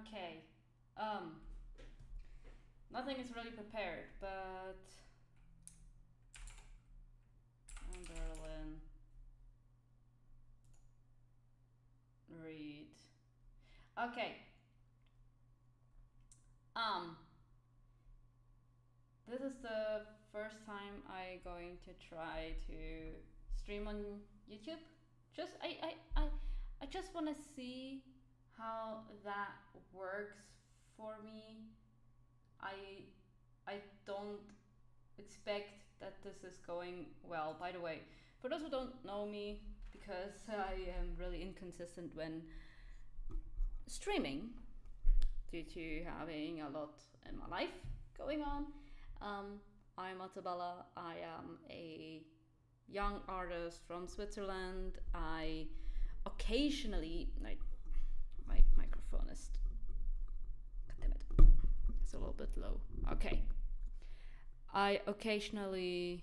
Okay. Um, Nothing is really prepared, but Amberlynn, Reid. Okay. Um, this is the first time I going to try to stream on YouTube. Just I just want to see how that works for me. I I don't expect that this is going well. By the way, for those who don't know me, because I am really inconsistent when streaming due to having a lot in my life going on. I'm MozzaBella. I am a young artist from Switzerland. I occasionally, my microphone is, God damn it, it's a little bit low. Okay. I occasionally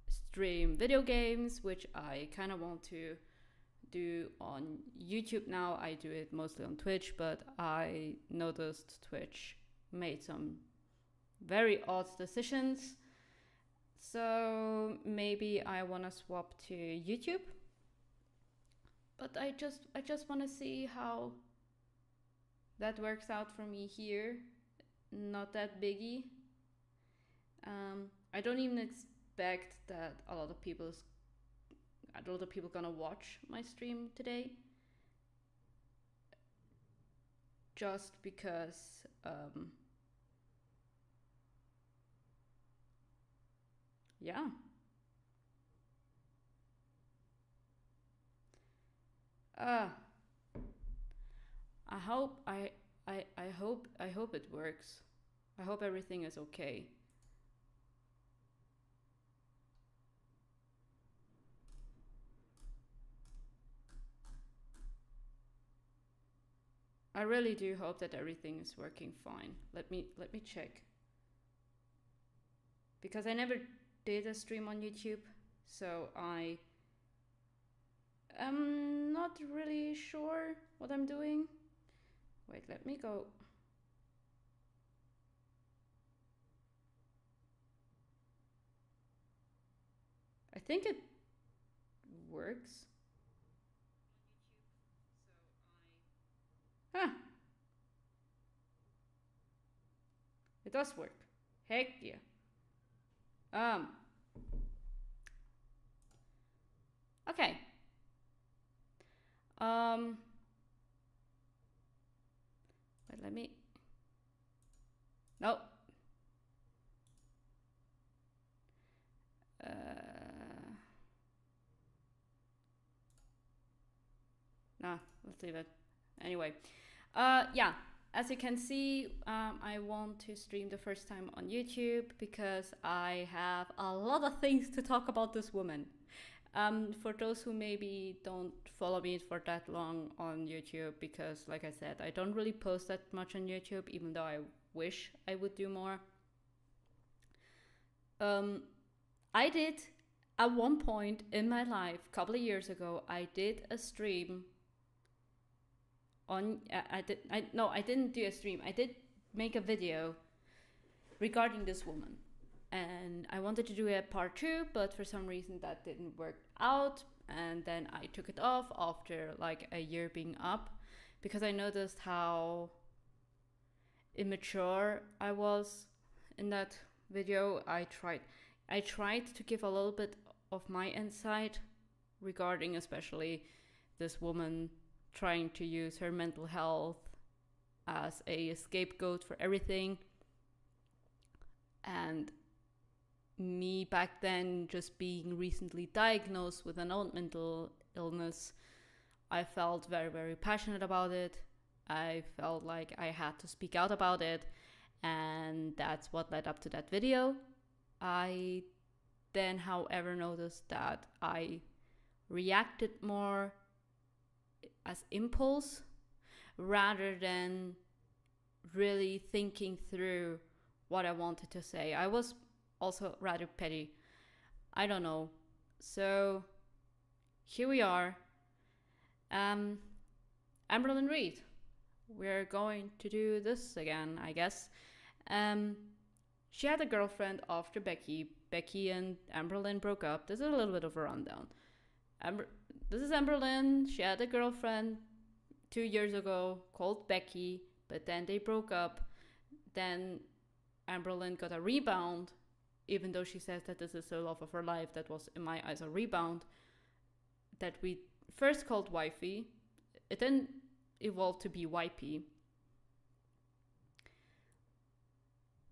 stream video games, which I kind of want to do on YouTube now. I do it mostly on Twitch, but I noticed Twitch made some very odd decisions. So maybe I want to swap to YouTube. But I just want to see how that works out for me here. Not that biggie. I don't even expect that a lot of people gonna watch my stream today. Just because yeah. Uh I hope I hope it works. I hope everything is okay. I really do hope that everything is working fine. Let me check. Because I never did a stream on YouTube, so I am not really sure what I'm doing. Wait, let me go. I think it works. Huh. It does work. Heck yeah. Okay. But let me. No. Nah, let's leave it. Anyway. Yeah. As you can see, I want to stream the first time on YouTube because I have a lot of things to talk about this woman. For those who maybe don't follow me for that long on YouTube, because like I said, I don't really post that much on YouTube, even though I wish I would do more. I did at one point in my life, a couple of years ago, I did a stream on I didn't do a stream. I did make a video regarding this woman. And I wanted to do a part 2, but for some reason that didn't work out, and then I took it off after like a year being up because I noticed how immature I was in that video. I tried to give a little bit of my insight regarding especially this woman trying to use her mental health as a scapegoat for everything. And me back then just being recently diagnosed with an old mental illness, I felt very, very passionate about it. I felt like I had to speak out about it, and that's what led up to that video. I then, however, noticed that I reacted more as impulse rather than really thinking through what I wanted to say. I was also rather petty. I don't know. So here we are. Amberlynn Reid. we're going to do this again, I guess. She had a girlfriend after Becky. Becky and Amberlynn broke up. This is a little bit of a rundown. This is Amberlynn. She had a girlfriend 2 years ago called Becky, but then they broke up. Then Amberlynn got a rebound, even though she says that this is the love of her life. That was, in my eyes, a rebound that we first called Wifey. It then evolved to be Wipey.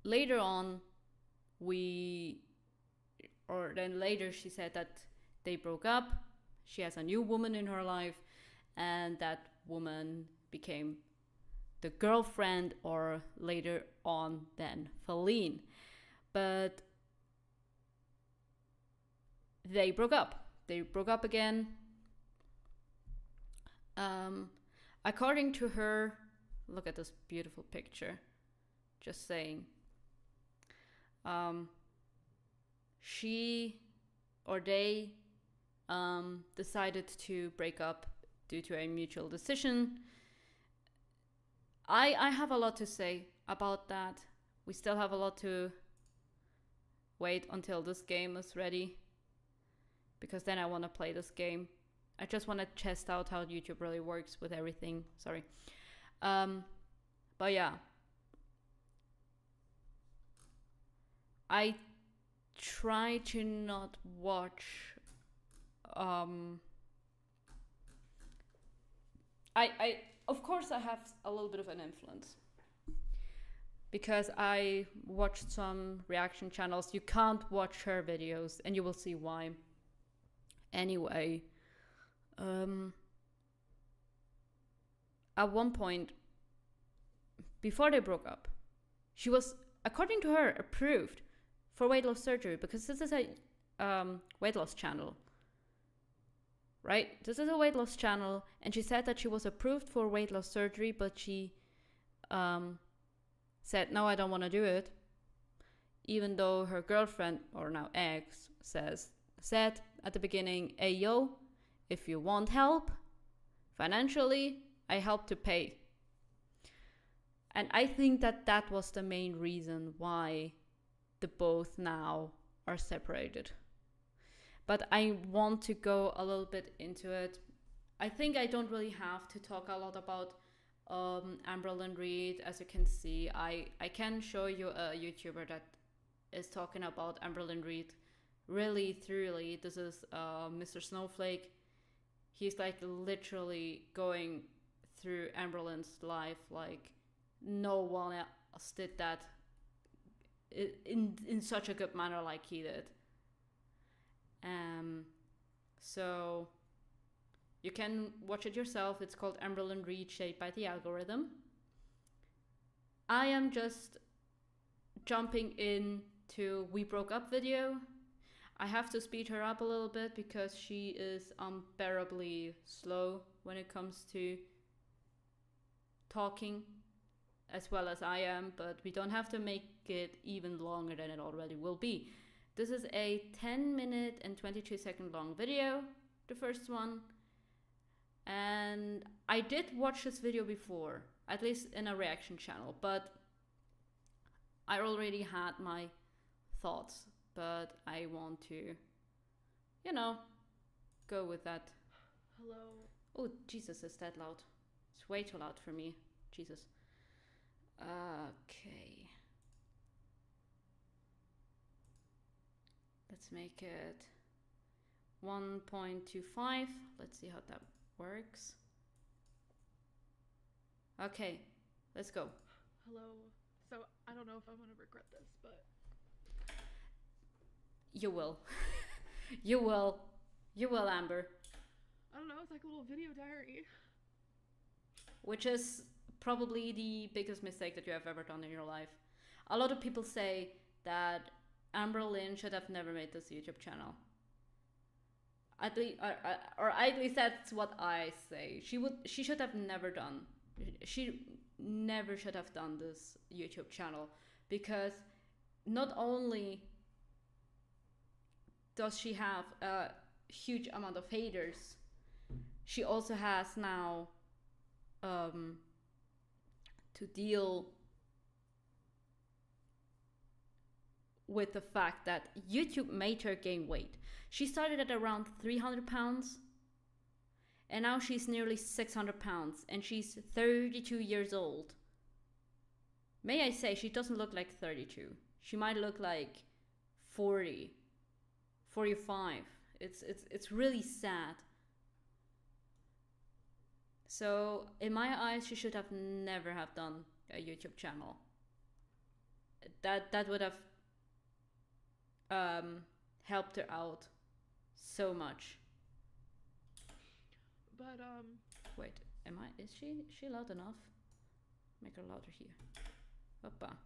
Later on, later she said that they broke up. She has a new woman in her life, and that woman became the girlfriend, or later on then Feline. But they broke up. They broke up again. According to her, look at this beautiful picture. Just saying. She or they decided to break up due to a mutual decision. I have a lot to say about that. We still have a lot to wait until this game is ready, because then I want to play this game. I just want to test out how YouTube really works with everything. Sorry. But yeah. I try to not watch I of course I have a little bit of an influence, because I watched some reaction channels. You can't watch her videos, and you will see why. Anyway, at one point, before they broke up, she was, according to her, approved for weight loss surgery, because this is a weight loss channel, right? This is a weight loss channel, and she said that she was approved for weight loss surgery, but she said, no, I don't want to do it, even though her girlfriend, or now ex, said at the beginning, hey yo, if you want help financially, I help to pay. And I think that was the main reason why the both now are separated. But I want to go a little bit into it. I think I don't really have to talk a lot about Amberlynn Reid. As you can see, I can show you a YouTuber that is talking about Amberlynn Reid really thoroughly. This is Mr. Snowflake. He's like literally going through Amberlynn's life like no one else did that in such a good manner like he did. So you can watch it yourself. It's called Amberlynn Reid, Shaped by the Algorithm. I am just jumping into We Broke Up video. I have to speed her up a little bit because she is unbearably slow when it comes to talking, as well as I am, but we don't have to make it even longer than it already will be. This is a 10-minute and 22-second long video, the first one. And I did watch this video before, at least in a reaction channel, but I already had my thoughts, but I want to, go with that. Hello. Oh, Jesus, is that loud? It's way too loud for me. Jesus. Okay. Let's make it 1.25. Let's see how that works. Okay, let's go. Hello. So I don't know if I'm gonna regret this, but you will. You will, Amber. I don't know, it's like a little video diary. Which is probably the biggest mistake that you have ever done in your life. A lot of people say that Amberlynn should have never made this YouTube channel. At least, or at least that's what I say. She should have never done. She never should have done this YouTube channel, because not only does she have a huge amount of haters, she also has now to deal with the fact that YouTube made her gain weight. She started at around 300 pounds and now she's nearly 600 pounds and she's 32 years old. May I say, she doesn't look like 32. She might look like 40, 45. It's really sad. So in my eyes, she should have never have done a YouTube channel. That would have helped her out so much. But wait, is she loud enough? Make her louder here. Hoppa.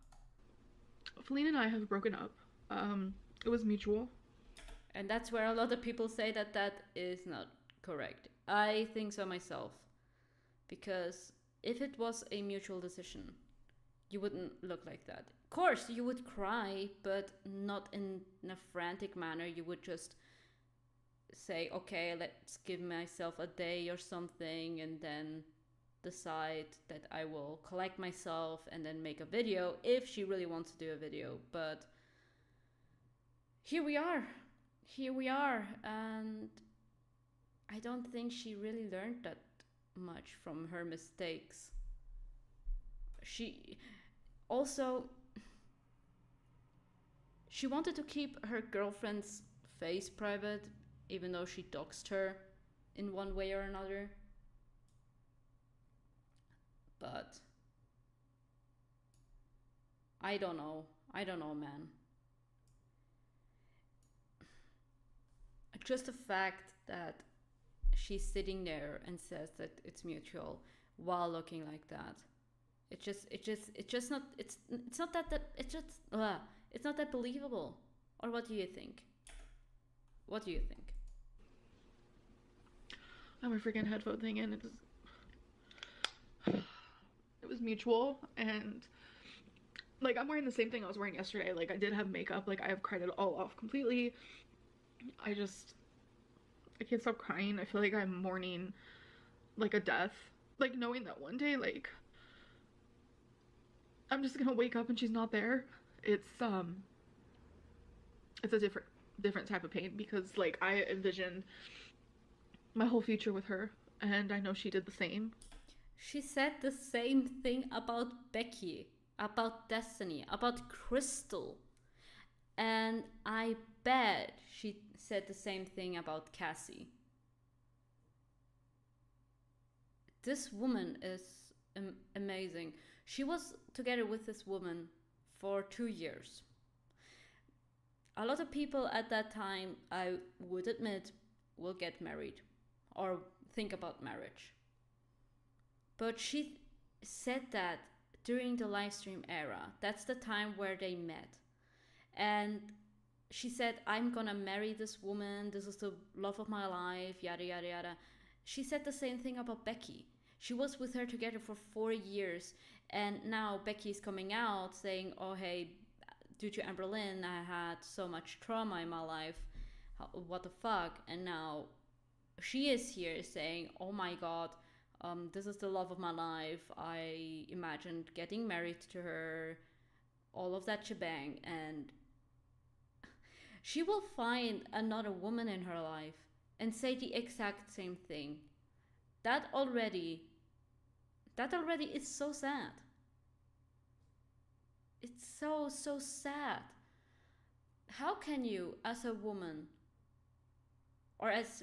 Feline and I have broken up. It was mutual. And that's where a lot of people say that is not correct. I think so myself. Because if it was a mutual decision, you wouldn't look like that. Of course, you would cry, but not in a frantic manner. You would just say, okay, let's give myself a day or something, and then decide that I will collect myself and then make a video if she really wants to do a video. But here we are, and I don't think she really learned that much from her mistakes. She wanted to keep her girlfriend's face private, even though she doxed her in one way or another. But I don't know, man. Just the fact that she's sitting there and says that it's mutual while looking like that, it's not that believable. Or what do you think? I have a freaking headphone thing in. It was mutual, and like I'm wearing the same thing I was wearing yesterday. Like I did have makeup, like I have cried it all off completely. I can't stop crying. I feel like I'm mourning like a death. Like knowing that one day, like I'm just gonna wake up and she's not there. It's a different type of pain, because like I envisioned my whole future with her, and I know she did the same. She said the same thing about Becky, about Destiny, about Crystal. And I bet she said the same thing about Cassie. This woman is amazing. She was together with this woman for 2 years. A lot of people at that time, I would admit, will get married or think about marriage. But she said that during the live stream era, that's the time where they met. And she said, I'm gonna marry this woman, this is the love of my life, yada yada yada. She said the same thing about Becky. She was with her together for 4 years, and now Becky's coming out saying, oh hey, due to Amberlynn, I had so much trauma in my life, what the fuck. And now she is here saying, oh my god, this is the love of my life, I imagined getting married to her, all of that shebang. And she will find another woman in her life and say the exact same thing. That already is so sad. It's so sad. How can you, as a woman, or as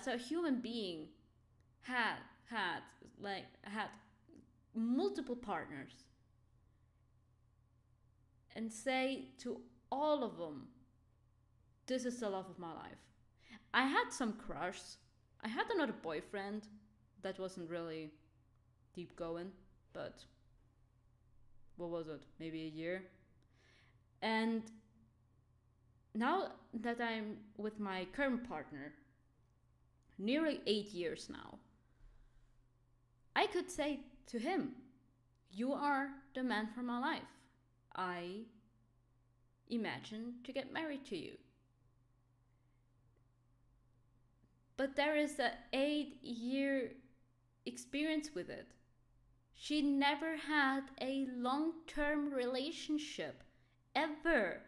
a human being, had multiple partners, and say to all of them, this is the love of my life? I had some crush. I had another boyfriend that wasn't really deep going, but what was it? Maybe a year. And now that I'm with my current partner, nearly 8 years now, I could say to him, you are the man for my life. I imagine to get married to you. But there is an 8-year experience with it. She never had a long-term relationship, ever.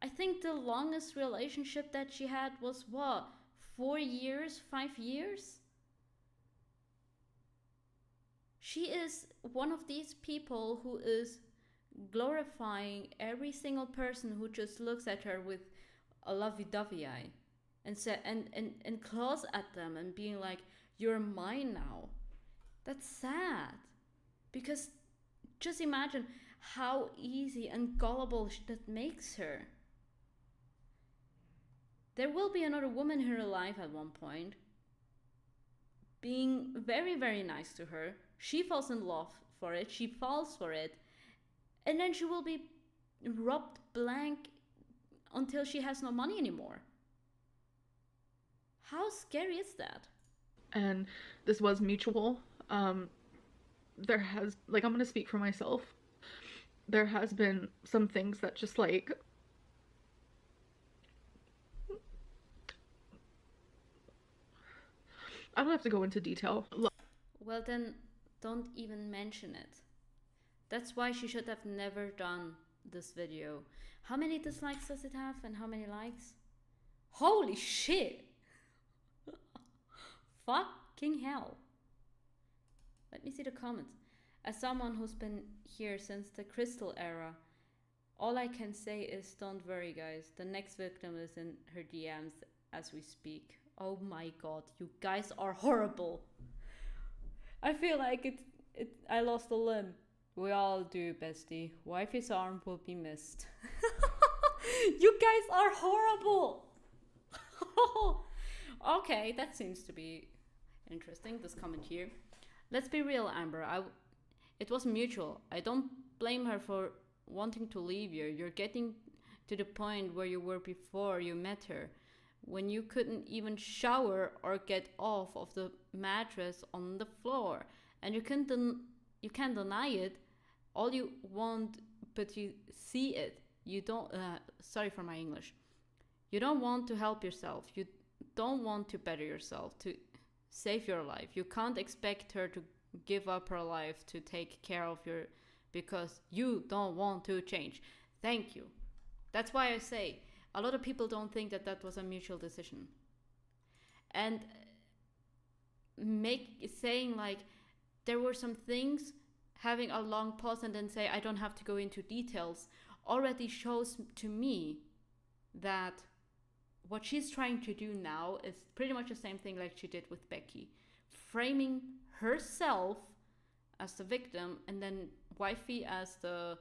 I think the longest relationship that she had was what? 4 years, 5 years? She is one of these people who is glorifying every single person who just looks at her with a lovey-dovey eye and claws at them and being like, you're mine now. That's sad. Because just imagine how easy and gullible that makes her. There will be another woman in her life at one point, being very, very nice to her. She falls in love for it, she falls for it, and then she will be robbed blank until she has no money anymore. How scary is that? And this was mutual. There has, like, I'm gonna speak for myself. There has been some things that just like, I don't have to go into detail. Well, then don't even mention it. That's why she should have never done this video. How many dislikes does it have and how many likes? Holy shit! Fucking hell. Let me see the comments. As someone who's been here since the Crystal era, all I can say is don't worry, guys. The next victim is in her DMs as we speak. Oh my god, you guys are horrible. I feel like I lost a limb. We all do, bestie. Wifey's arm will be missed. You guys are horrible. Okay, that seems to be interesting, this comment here. Let's be real, Amber. It was mutual. I don't blame her for wanting to leave you. You're getting to the point where you were before you met her, when you couldn't even shower or get off of the mattress on the floor. And you can't deny it. All you want, but you see it. You don't, sorry for my English. You don't want to help yourself. You don't want to better yourself, to save your life. You can't expect her to give up her life to take care of your, because you don't want to change. Thank you. That's why I say a lot of people don't think that that was a mutual decision. And saying like there were some things, having a long pause and then say I don't have to go into details, already shows to me that what she's trying to do now is pretty much the same thing like she did with Becky, framing herself as the victim and then wifey as the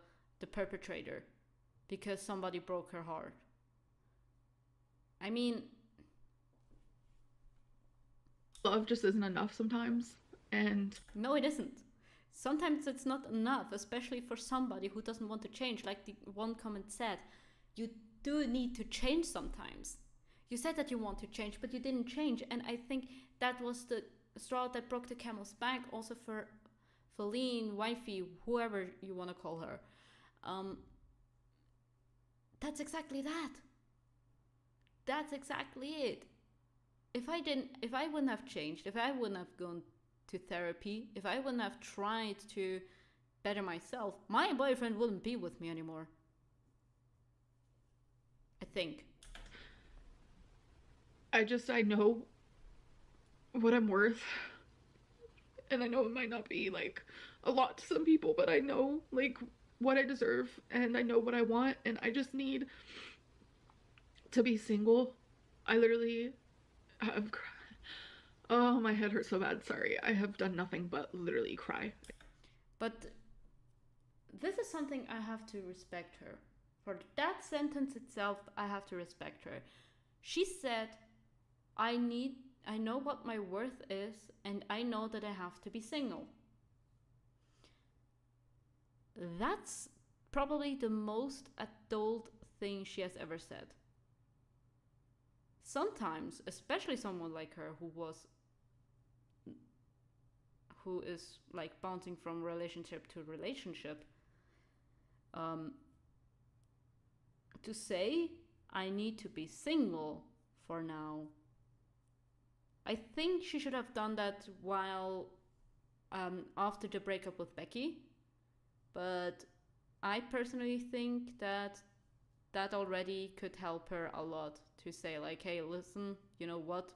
perpetrator because somebody broke her heart. I mean, love just isn't enough sometimes, and no, it isn't. Sometimes it's not enough, especially for somebody who doesn't want to change. Like the one comment said, you do need to change sometimes. You said that you want to change, but you didn't change. And I think that was the straw that broke the camel's back also for Feline, wifey, whoever you want to call her. That's exactly that. That's exactly it. If I wouldn't have changed, if I wouldn't have gone to therapy, if I wouldn't have tried to better myself, my boyfriend wouldn't be with me anymore. I think. I know what I'm worth. And I know it might not be like a lot to some people, but I know like what I deserve and I know what I want, and I just need to be single. I literally have cried. Oh, my head hurts so bad. Sorry. I have done nothing but literally cry. But this is something I have to respect her. For that sentence itself, I have to respect her. She said, I know what my worth is, and I know that I have to be single. That's probably the most adult thing she has ever said. Sometimes, especially someone like her who is like bouncing from relationship to relationship, to say, I need to be single for now. I think she should have done that while after the breakup with Becky, but I personally think that that already could help her a lot to say like, hey, listen, you know what?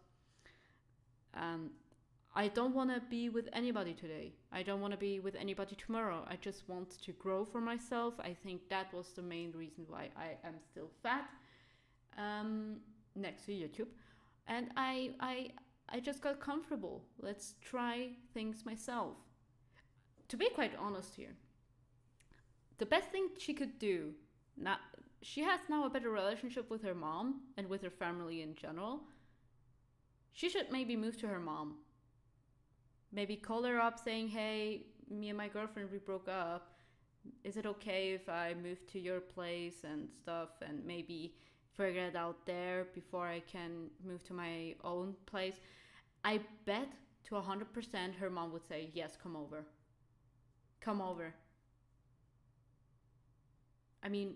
I don't want to be with anybody today. I don't want to be with anybody tomorrow. I just want to grow for myself. I think that was the main reason why I am still fat, next to YouTube. And I just got comfortable. Let's try things myself. To be quite honest here, the best thing she could do, now, she has now a better relationship with her mom and with her family in general. She should maybe move to her mom. Maybe call her up saying, hey, me and my girlfriend, we broke up. Is it okay if I move to your place and stuff, and maybe figure it out there before I can move to my own place? I bet to 100% her mom would say, yes, come over. Come over. I mean,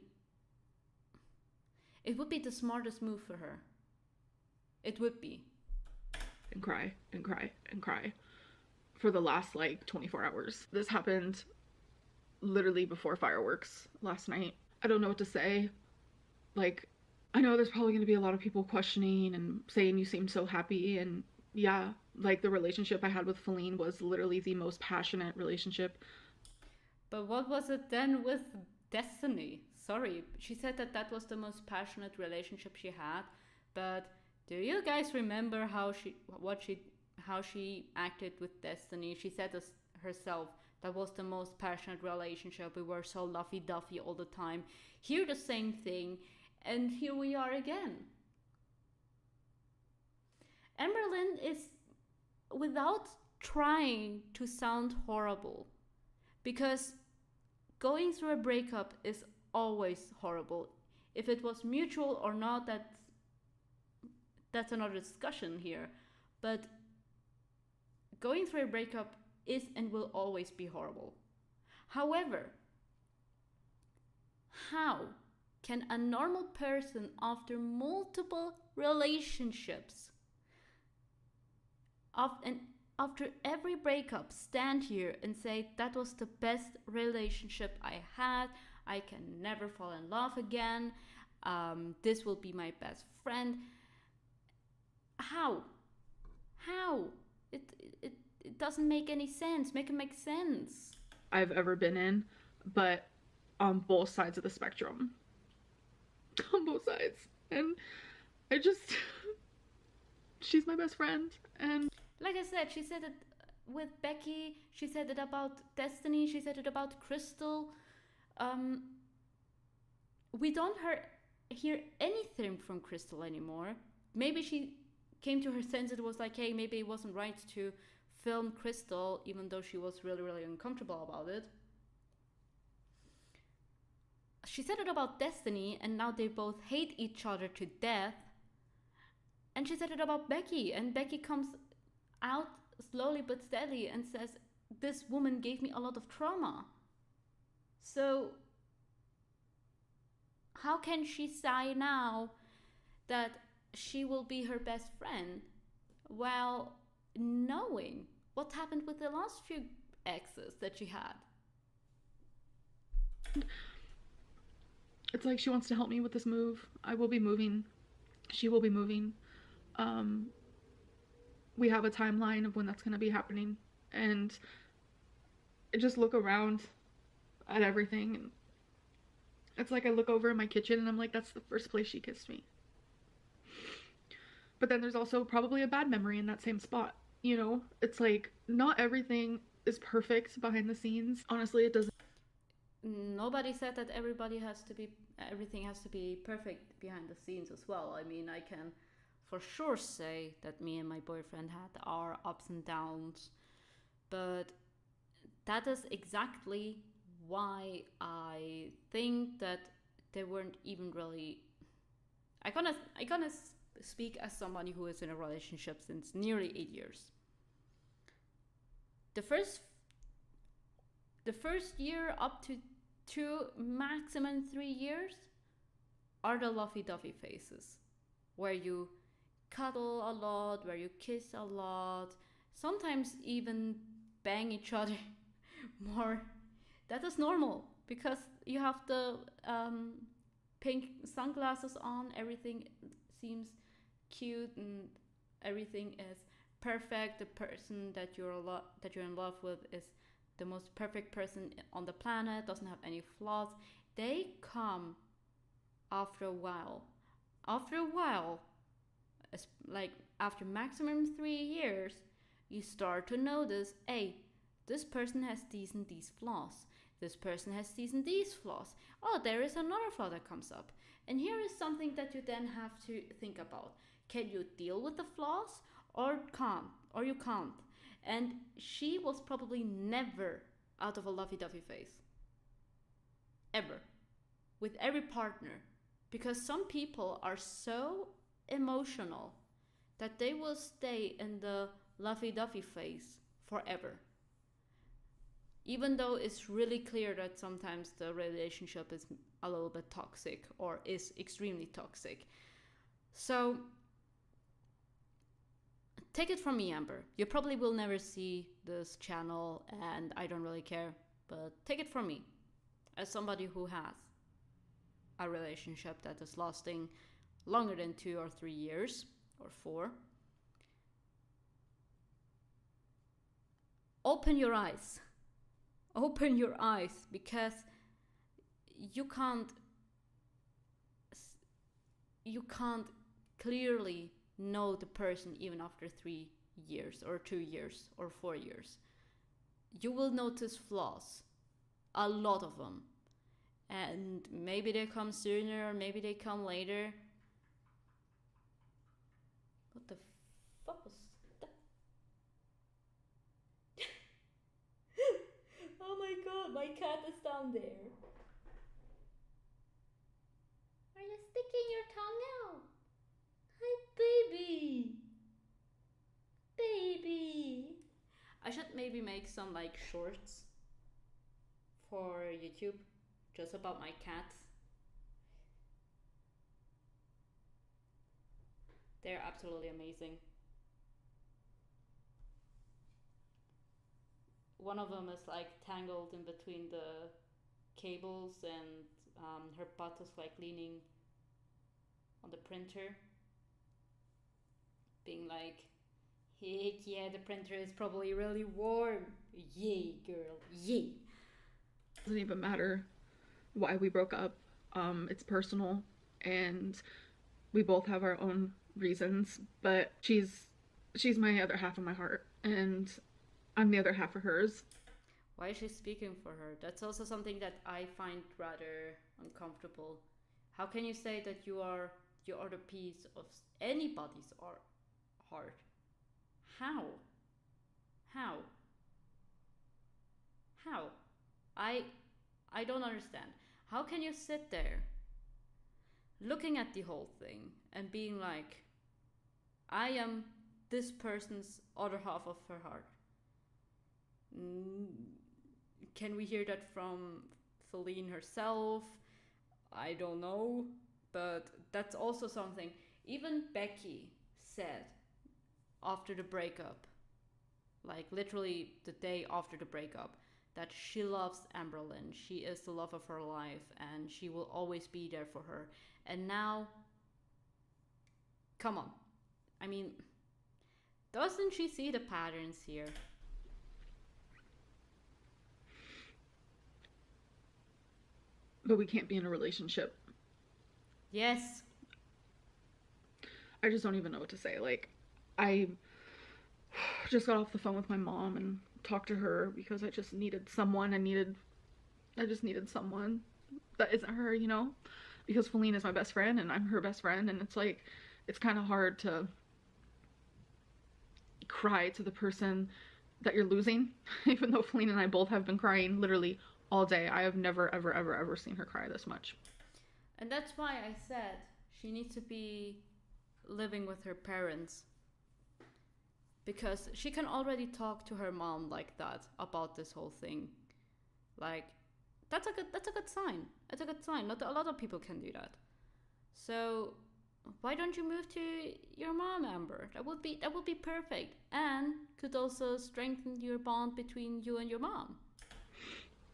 it would be the smartest move for her. It would be. And cry and cry and cry for the last like 24 hours. This happened literally before fireworks last night. I don't know what to say. Like, I know there's probably going to be a lot of people questioning and saying you seemed so happy, and yeah, like the relationship I had with Feline was literally the most passionate relationship. But what was it then with Destiny? Sorry, she said that that was the most passionate relationship she had, but do you guys remember how she acted with Destiny? She said this herself, that was the most passionate relationship. We were so lovey-dovey all the time. Here the same thing, and here we are again. Amberlynn is, without trying to sound horrible, because going through a breakup is always horrible. If it was mutual or not, that's another discussion here. But going through a breakup is and will always be horrible. However, how can a normal person, after multiple relationships, after every breakup, stand here and say that was the best relationship I had, I can never fall in love again, this will be my best friend? How? It doesn't make any sense. Make it make sense. I've ever been in, but on both sides of the spectrum. On both sides. And she's my best friend. And like I said, she said it with Becky, she said it about Destiny, she said it about Crystal. We don't hear anything from Crystal anymore. Maybe she came to her sense. It was like, hey, maybe it wasn't right to film Crystal, even though she was really, really uncomfortable about it. She said it about Destiny, and now they both hate each other to death. And she said it about Becky, and Becky comes out slowly but steadily and says, this woman gave me a lot of trauma. So how can she say now that she will be her best friend while knowing what happened with the last few exes that she had? It's like she wants to help me with this move. I will be moving. She will be moving. We have a timeline of when that's going to be happening. And I just look around at everything. And it's like I look over in my kitchen and I'm like, that's the first place she kissed me. But then there's also probably a bad memory in that same spot. You know, it's like not everything is perfect behind the scenes. Honestly, it doesn't. Nobody said that everything has to be perfect behind the scenes as well. I mean, I can for sure say that me and my boyfriend had our ups and downs, but that is exactly why I think that they weren't even really. I gonna speak as somebody who is in a relationship since nearly 8 years. The first year up to 2, maximum 3 years are the lovey-dovey phases, where you cuddle a lot, where you kiss a lot, sometimes even bang each other more. That is normal because you have the pink sunglasses on. Everything seems cute and everything is perfect. The person that you're in love with is the most perfect person on the planet. Doesn't have any flaws. They come after a while. After a while, like after maximum 3 years, you start to notice, hey, this person has these and these flaws. This person has these and these flaws. Oh, there is another flaw that comes up. And here is something that you then have to think about. Can you deal with the flaws or can't? Or you can't? And she was probably never out of a lovey-dovey phase. Ever. With every partner. Because some people are so emotional that they will stay in the lovey-dovey phase forever. Even though it's really clear that sometimes the relationship is a little bit toxic or is extremely toxic. So, take it from me, Amber. You probably will never see this channel and I don't really care. But take it from me. As somebody who has a relationship that is lasting longer than 2 or 3 years or 4. Open your eyes. Open your eyes because you can't clearly know the person even after 3 years or 2 years or 4 years. You will notice flaws, a lot of them. And maybe they come sooner or maybe they come later. What the fuck was that? Oh my god, my cat is down there. Are you sticking your tongue out? Hi, baby. Baby. I should maybe make some like shorts for YouTube. Just about my cats. They're absolutely amazing. One of them is like tangled in between the cables and her butt is like leaning on the printer. Being like, heck yeah, the printer is probably really warm. Yay, girl, yay. Doesn't even matter why we broke up. It's personal and we both have our own reasons, but she's my other half of my heart and I'm the other half of hers. Why is she speaking for her? That's also something that I find rather uncomfortable. How can you say that you are the piece of anybody's heart? How? I don't understand. How can you sit there looking at the whole thing and being like, I am this person's other half of her heart? Can we hear that from Feline herself? I don't know, but that's also something. Even Becky said after the breakup, like literally the day after the breakup, that she loves Amberlynn. She is the love of her life and she will always be there for her. And now, come on. I mean, doesn't she see the patterns here? But we can't be in a relationship. Yes. I just don't even know what to say. Like, I just got off the phone with my mom and talked to her because I just needed someone. I just needed someone that isn't her, you know? Because Feline is my best friend and I'm her best friend, and it's like, it's kind of hard to cry to the person that you're losing, even though Feline and I both have been crying literally all day. I have never, ever, ever, ever seen her cry this much. And that's why I said she needs to be living with her parents. Because she can already talk to her mom like that about this whole thing. Like, that's a good sign. It's a good sign. Not a lot of people can do that. So why don't you move to your mom, Amber? That would be perfect, and could also strengthen your bond between you and your mom.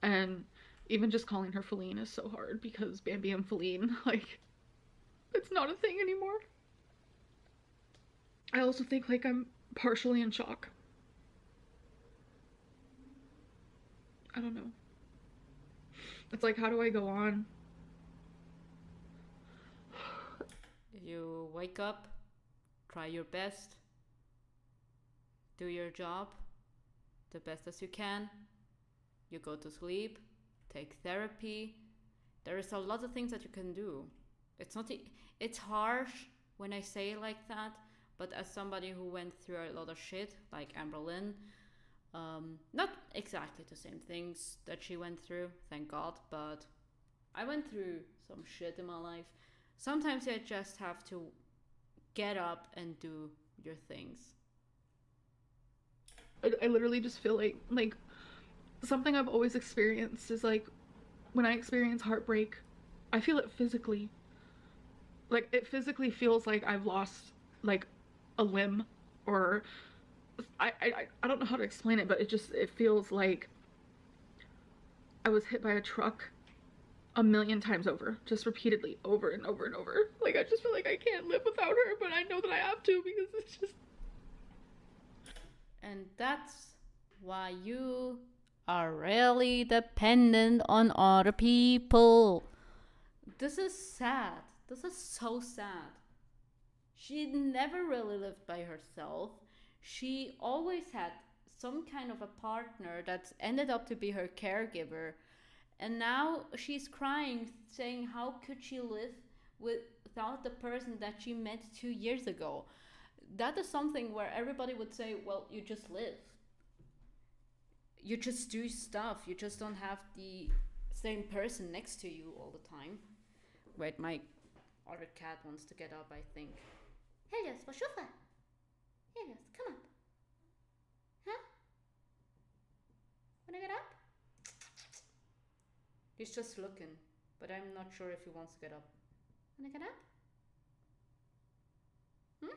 And even just calling her Feline is so hard because Bambi and Feline, like, it's not a thing anymore. I also think, like, I'm partially in shock. I don't know. It's like, how do I go on? You wake up, try your best, do your job the best as you can. You go to sleep, take therapy. There is a lot of things that you can do. It's harsh when I say it like that, but as somebody who went through a lot of shit, like Amberlynn, not exactly the same things that she went through, thank God, but I went through some shit in my life. Sometimes you just have to get up and do your things. I literally just feel like something I've always experienced is, like, when I experience heartbreak, I feel it physically. Like, it physically feels like I've lost, like, a limb, or I don't know how to explain it, but it feels like I was hit by a truck a million times over, just repeatedly, over and over and over. Like, I just feel like I can't live without her, but I know that I have to because it's just... And that's why you are really dependent on other people. This is sad. This is so sad. She never really lived by herself. She always had some kind of a partner that's ended up to be her caregiver. And now she's crying, saying how could she live without the person that she met 2 years ago. That is something where everybody would say, well, you just live. You just do stuff. You just don't have the same person next to you all the time. Wait, my other cat wants to get up, I think. Helios, vad tjoffar? Helios, come up. Huh? Wanna get up? He's just looking, but I'm not sure if he wants to get up. Wanna get up? Hmm?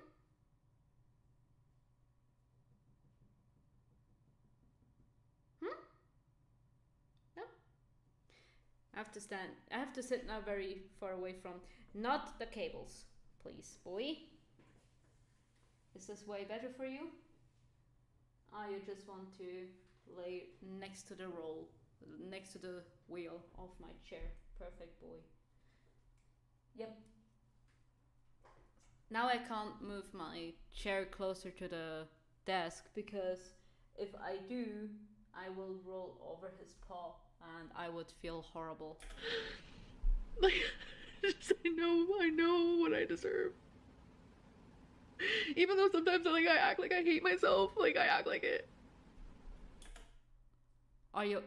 Hmm? No? I have to sit now very far away from, not the cables, please, boy. Is this way better for you? You just want to lay next to the roll, next to the wheel of my chair. Perfect, boy. Yep. Now I can't move my chair closer to the desk because if I do, I will roll over his paw and I would feel horrible. Like, I know what I deserve. Even though sometimes I act like I hate myself, like I act like it. Are you?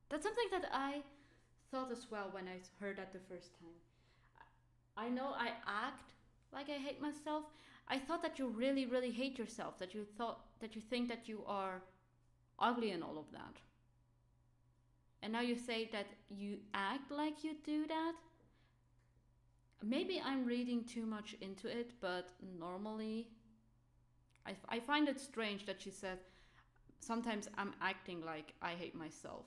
That's something that I thought as well when I heard that the first time. I know I act like I hate myself. I thought that you really, really hate yourself, that you think that you are ugly and all of that. And now you say that you act like you do that. Maybe I'm reading too much into it, but normally I find it strange that she said, sometimes I'm acting like I hate myself.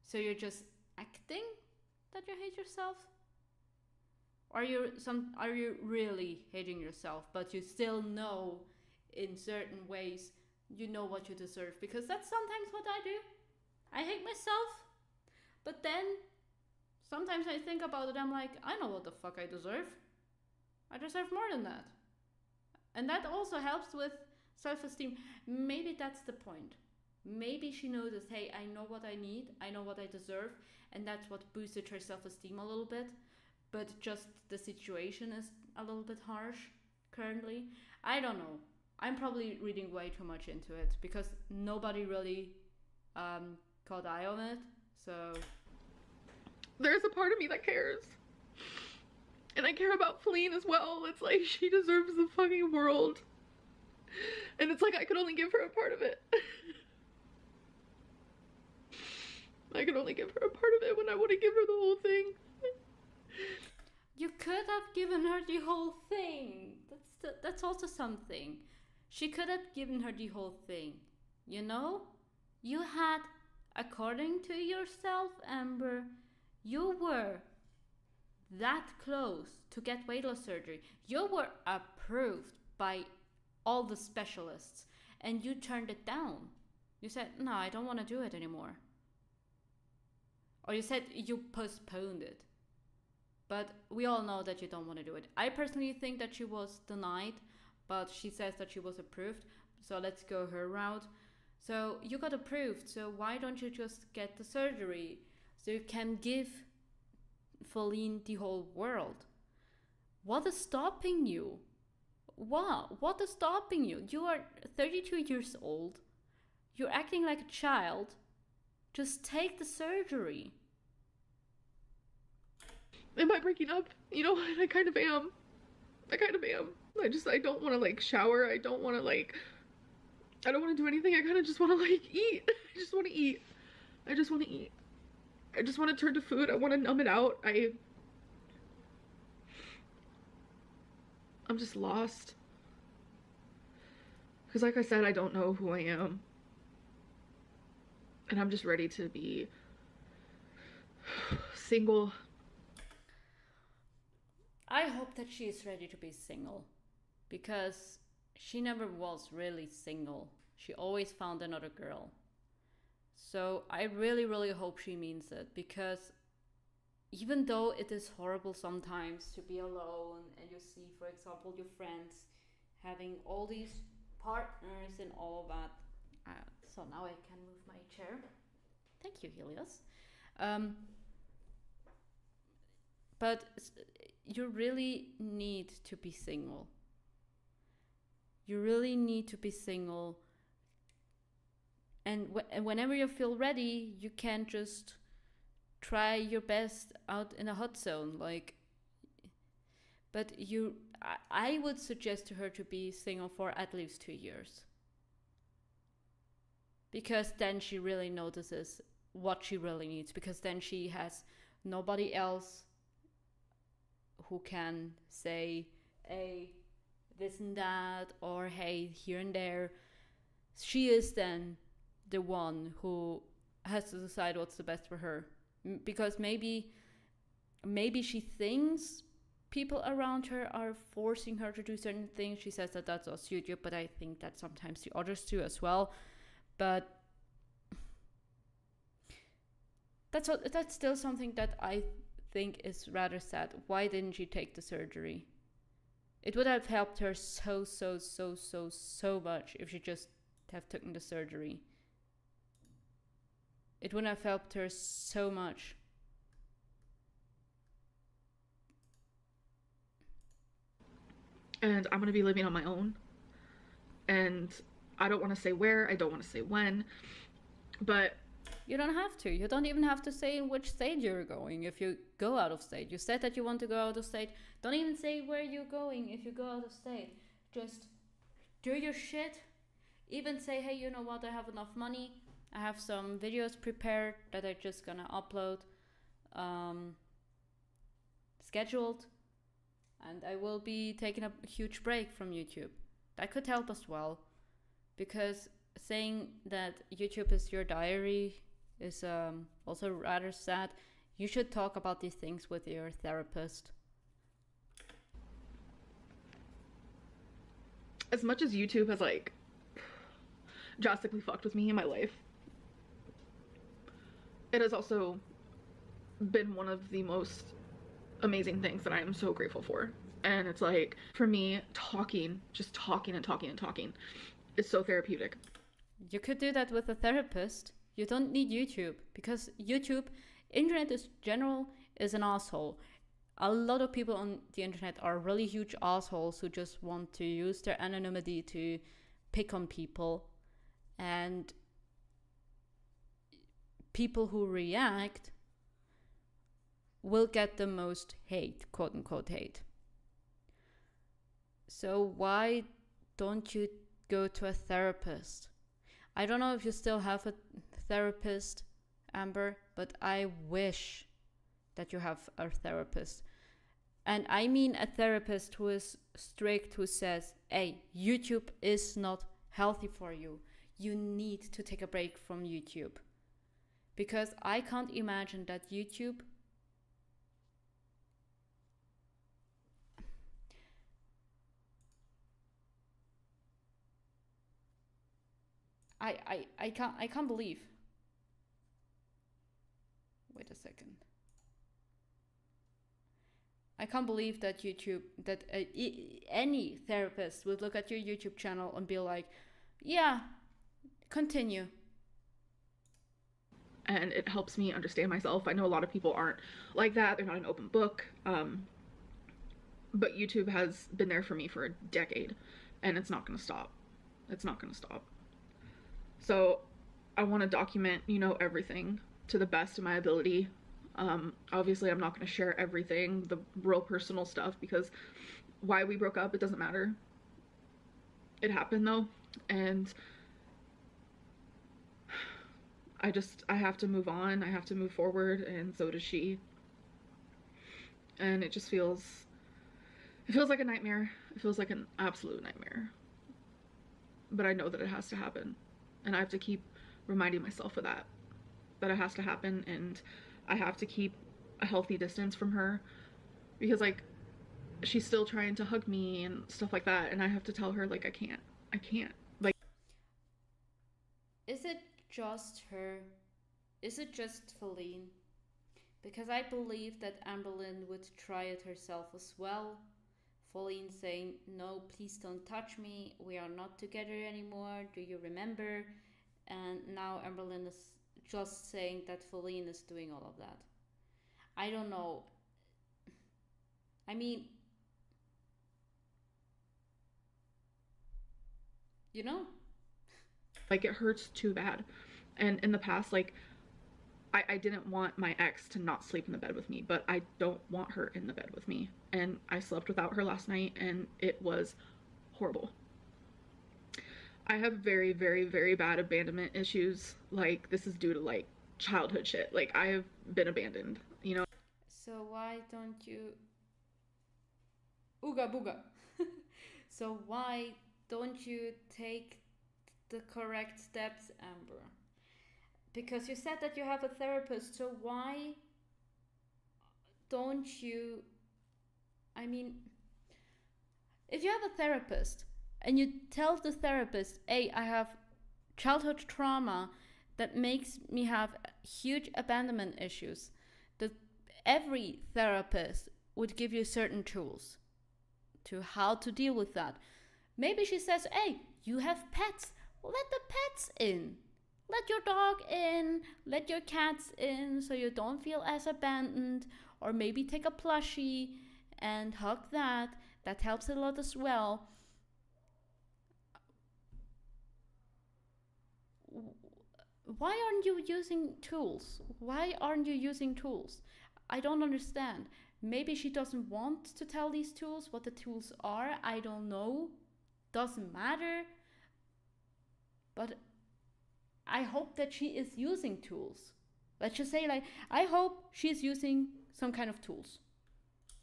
So you're just acting that you hate yourself? Are you really hating yourself, but you still know in certain ways you know what you deserve? Because that's sometimes what I do. I hate myself, but then sometimes I think about it, I'm like, I know what the fuck I deserve. I deserve more than that. And that also helps with self-esteem. Maybe that's the point. Maybe she noticed, hey, I know what I need, I know what I deserve, and that's what boosted her self-esteem a little bit. But just the situation is a little bit harsh currently. I don't know. I'm probably reading way too much into it because nobody really caught eye on it. So there's a part of me that cares. And I care about Feline as well. It's like she deserves the fucking world. And it's like I could only give her a part of it. I could only give her a part of it when I want to give her the whole thing. You could have given her the whole thing. That's also something. She could have given her the whole thing. You know? You had, according to yourself, Amber, you were that close to get weight loss surgery. You were approved by all the specialists and you turned it down. You said, no, I don't want to do it anymore. Or you said you postponed it. But we all know that you don't want to do it. I personally think that she was denied, but she says that she was approved. So let's go her route. So you got approved. So why don't you just get the surgery so you can give Feline the whole world? What is stopping you? What is stopping you? You are 32 years old. You're acting like a child. Just take the surgery. Am I breaking up? You know what? I kind of am. I don't want to like shower. I don't want to do anything. I kind of just want to like eat. I just want to eat. I just want to turn to food. I want to numb it out. I'm just lost. Because like I said, I don't know who I am. And I'm just ready to be single. I hope that she is ready to be single. Because she never was really single. She always found another girl. So I really, really hope she means it. Because even though it is horrible sometimes to be alone and you see, for example, your friends having all these partners and all of that. So now I can move my chair. Thank you, Helios. But you really need to be single. You really need to be single. And whenever you feel ready, you can just try your best out in a hot zone. But I would suggest to her to be single for at least 2 years. Because then she really notices what she really needs. Because then she has nobody else who can say, hey, this and that, or hey, here and there. She is then the one who has to decide what's the best for her. Because maybe she thinks people around her are forcing her to do certain things. She says that that's us YouTube, but I think that sometimes the others do as well. But that's still something that I think is rather sad. Why didn't she take the surgery? It would have helped her so much if she just have taken the surgery. It would have helped her so much. And I'm going to be living on my own. And I don't want to say where, I don't want to say when, but... You don't have to. You don't even have to say in which state you're going if you go out of state. You said that you want to go out of state. Don't even say where you're going if you go out of state. Just do your shit. Even say, hey, you know what, I have enough money. I have some videos prepared that I'm just gonna upload. Scheduled. And I will be taking a huge break from YouTube. That could help as well. Because saying that YouTube is your diary is also rather sad. You should talk about these things with your therapist. As much as YouTube has like drastically fucked with me in my life, it has also been one of the most amazing things that I am so grateful for. And it's like, for me, just talking is so therapeutic. You could do that with a therapist. You don't need YouTube, because internet in general is an asshole. A lot of people on the internet are really huge assholes who just want to use their anonymity to pick on people. And people who react will get the most hate, quote unquote hate. So why don't you go to a therapist? I don't know if you still have a therapist, Amber, but I wish that you have a therapist. And I mean a therapist who is strict, who says, hey, YouTube is not healthy for you. You need to take a break from YouTube. Because I can't imagine that YouTube I can't believe. Wait a second. I can't believe that any therapist would look at your YouTube channel and be like, yeah, continue. And it helps me understand myself. I know a lot of people aren't like that. They're not an open book. But YouTube has been there for me for a decade, and it's not going to stop. It's not going to stop. So I want to document, everything to the best of my ability. Obviously, I'm not going to share everything, the real personal stuff, because why we broke up, it doesn't matter. It happened though, and I have to move on. I have to move forward, and so does she. And it feels like a nightmare. It feels like an absolute nightmare. But I know that it has to happen, and I have to keep reminding myself of that it has to happen, and I have to keep a healthy distance from her, because she's still trying to hug me and stuff like that, and I have to tell her I can't. Is it just her? Is it just Feline? Because I believe that Amberlynn would try it herself as well. Feline saying, no, please don't touch me, we are not together anymore, do you remember? And now Amberlynn is just saying that Feline is doing all of that. I don't know. I mean, it hurts too bad. And in the past, I didn't want my ex to not sleep in the bed with me, but I don't want her in the bed with me. And I slept without her last night, and it was horrible. I have very, very, very bad abandonment issues. This is due to childhood shit. I have been abandoned, So why don't you Ooga booga. So why don't you take the correct steps, Amber? Because you said that you have a therapist, so why don't you, if you have a therapist and you tell the therapist, hey, I have childhood trauma that makes me have huge abandonment issues, that every therapist would give you certain tools to how to deal with that. Maybe she says, hey, you have pets, let the pets in. Let your dog in, let your cats in, so you don't feel as abandoned. Or maybe take a plushie and hug that. That helps a lot as well. Why aren't you using tools? Why aren't you using tools? I don't understand. Maybe she doesn't want to tell these tools what the tools are. I don't know. Doesn't matter. But I hope that she is using tools. Let's just say, I hope she's using some kind of tools.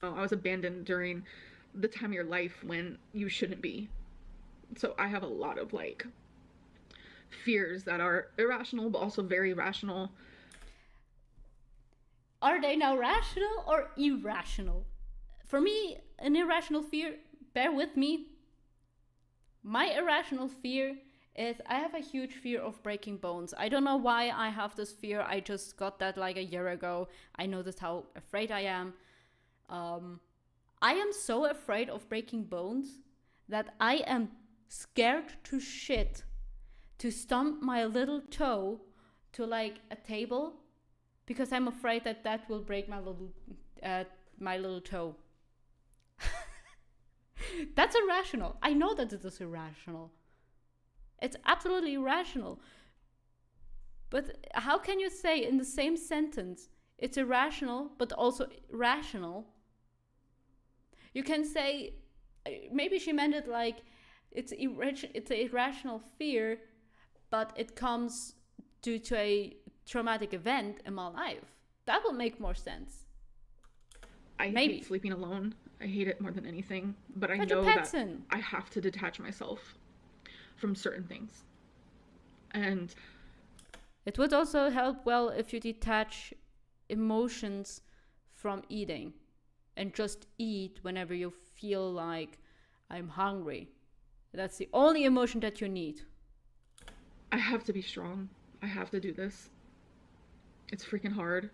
I was abandoned during the time of your life when you shouldn't be. So I have a lot of fears that are irrational, but also very rational. Are they now rational or irrational? For me, an irrational fear, bear with me. My irrational fear is I have a huge fear of breaking bones. I don't know why I have this fear. I just got that a year ago. I noticed how afraid I am. I am so afraid of breaking bones that I am scared to shit to stump my little toe to a table, because I'm afraid that will break my little toe. That's irrational. I know that it is irrational. It's absolutely irrational. But how can you say in the same sentence it's irrational but also rational? You can say, maybe she meant it it's an irrational fear, but it comes due to a traumatic event in my life. That will make more sense. I Maybe. hate sleeping alone. I hate it more than anything. But I Put know your pets that in. I have to detach myself from certain things. And It would also help well if you detach emotions from eating and just eat whenever you feel like I'm hungry. That's the only emotion that you need. I have to be strong. I have to do this. It's freaking hard.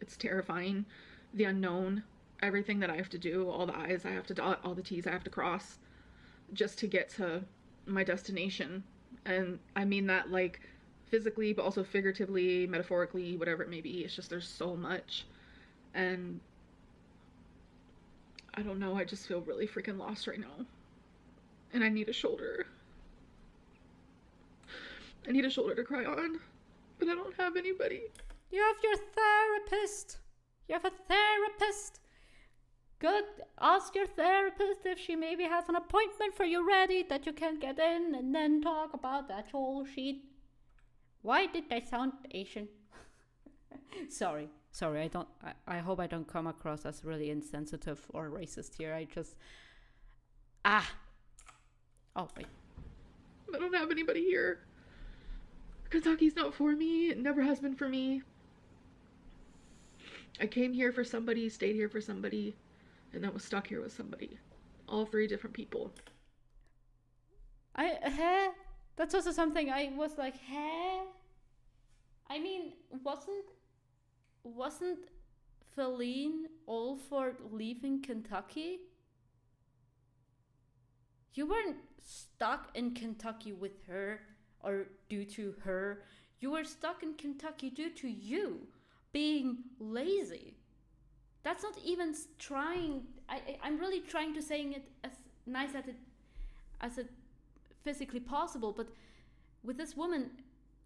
It's terrifying. The unknown, everything that I have to do, all the I's I have to dot, all the T's I have to cross just to get to my destination. And I mean that like physically, but also figuratively, metaphorically, whatever it may be. It's just there's so much. And I don't know, I just feel really freaking lost right now. And I need a shoulder. I need a shoulder to cry on, but I don't have anybody. You have your therapist. You have a therapist. Go ask your therapist if she maybe has an appointment for you ready that you can get in and then talk about that whole shit. Why did I sound Asian? Sorry, I hope I don't come across as really insensitive or racist here. Oh, wait. I don't have anybody here. Kentucky's not for me. It never has been for me. I came here for somebody, stayed here for somebody, and then was stuck here with somebody. All 3 different people. That's also something I was like, I mean, wasn't Feline all for leaving Kentucky? You weren't stuck in Kentucky with her or due to her. You were stuck in Kentucky due to you being lazy. That's not even trying. I'm really trying to saying it as nice as it physically possible, but with this woman,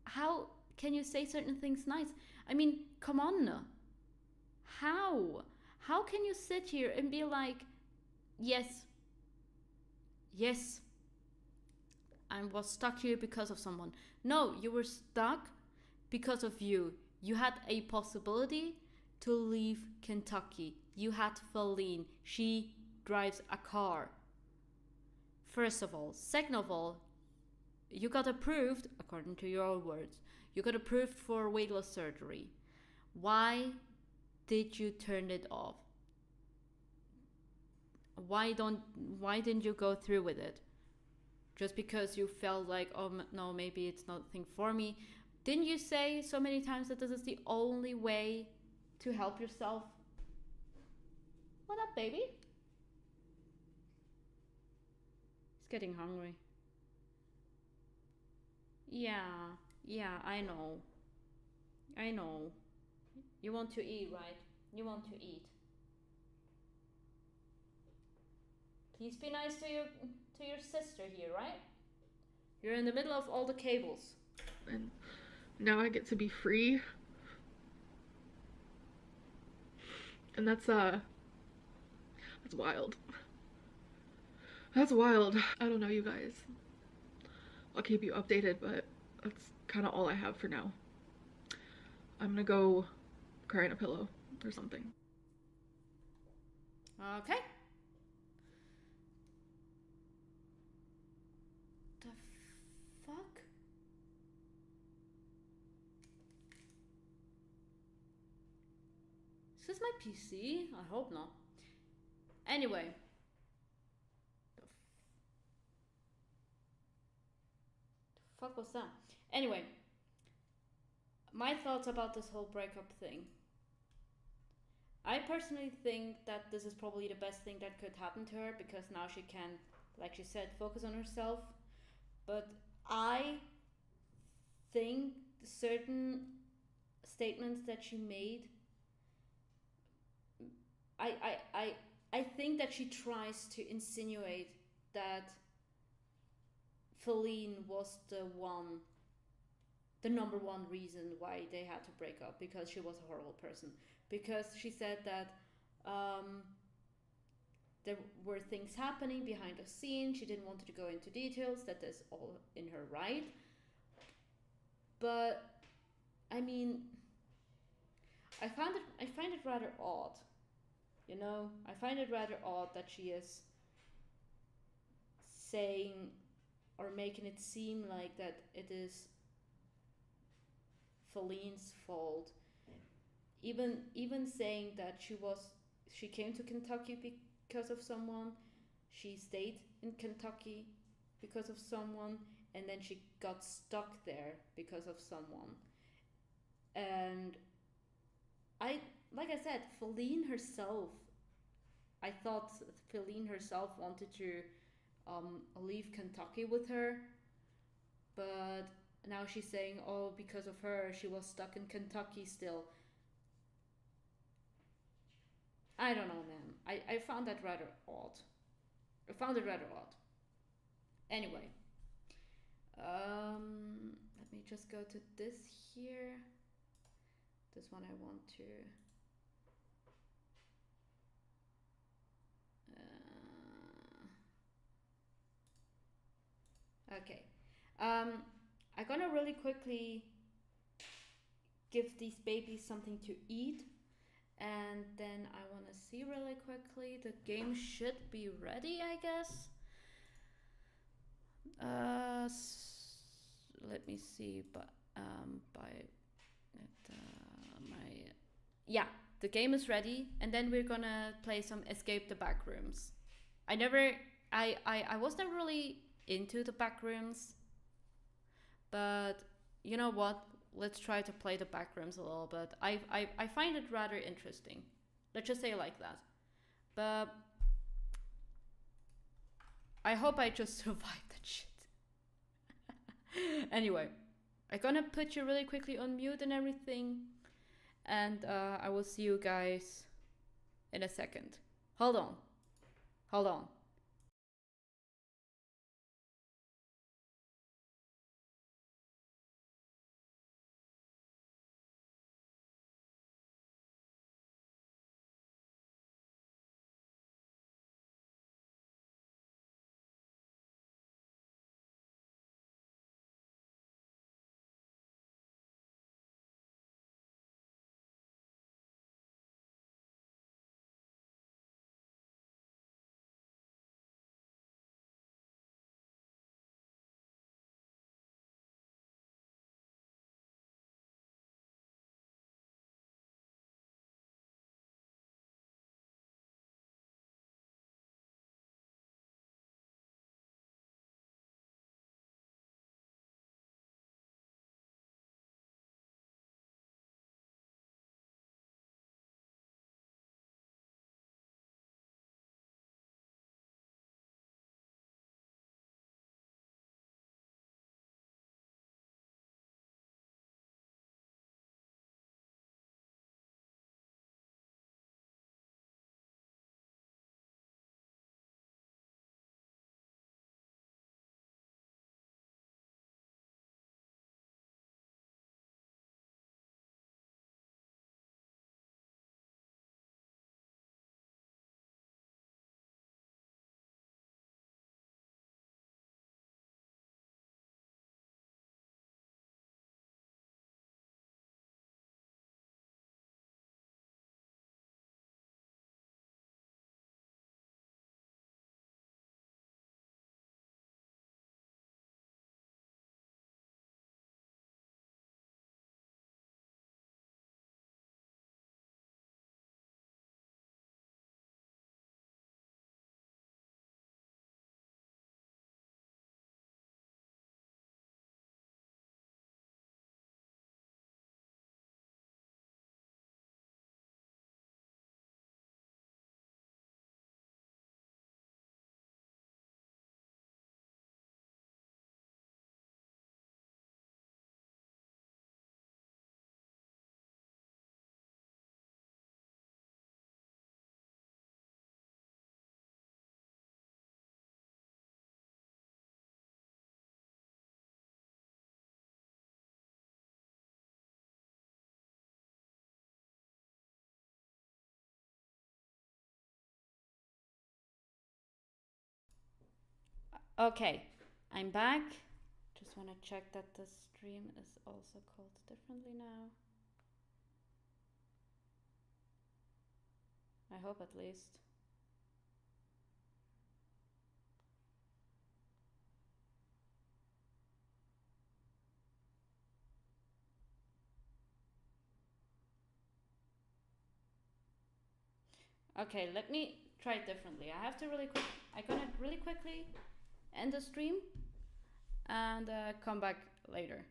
how can you say certain things nice? I mean, come on now. How can you sit here and be like, yes, I was stuck here because of someone? No, you were stuck because of you. You had a possibility to leave Kentucky. You had Feline. She drives a car. First of all. Second of all, you got approved, according to your own words, you got approved for weight loss surgery. Why did you turn it off? Why didn't you go through with it? Just because you felt like, oh no, maybe it's nothing for me. Didn't you say so many times that this is the only way to help yourself? What up, baby? He's getting hungry. Yeah, I know. You want to eat, right? You want to eat. Please be nice to your sister here, right? You're in the middle of all the cables. And now I get to be free. And that's wild. That's wild. I don't know, you guys. I'll keep you updated, but that's kind of all I have for now. I'm gonna go cry in a pillow or something. Okay. The fuck? Is this my PC? I hope not. Anyway. The fuck was that? Anyway. My thoughts about this whole breakup thing. I personally think that this is probably the best thing that could happen to her, because now she can, like she said, focus on herself. But I think certain statements that she made, I think that she tries to insinuate that Feline was the number one reason why they had to break up, because she was a horrible person. Because she said that there were things happening behind the scenes. She didn't want to go into details. That is all in her right. But I mean, I find it rather odd You know, I find it rather odd that she is saying or making it seem like that it is Feline's fault. Even saying that she came to Kentucky because of someone, she stayed in Kentucky because of someone, and then she got stuck there because of someone. And I like I said, Feline herself. I thought Feline herself wanted to leave Kentucky with her, but now she's saying, oh, because of her, she was stuck in Kentucky still. I don't know, man. I found that rather odd. I found it rather odd. Anyway, let me just go to this here. This one I want to. Okay. I'm gonna really quickly give these babies something to eat, and then I want to see really quickly. The game should be ready, I guess. Let me see, but by my yeah, the game is ready, and then we're gonna play some Escape the Backrooms. I never, I was never really into the backrooms, but you know what? Let's try to play the backrooms a little bit. I find it rather interesting. Let's just say it like that. But I hope I just survive that shit. Anyway, I'm gonna put you really quickly on mute and everything, and I will see you guys in a second. Hold on. Hold on. Okay, I'm back. Just want to check that the stream is also called differently now. I hope at least. Okay, let me try it differently. I have to really quick. I'm gonna really quickly end the stream and come back later.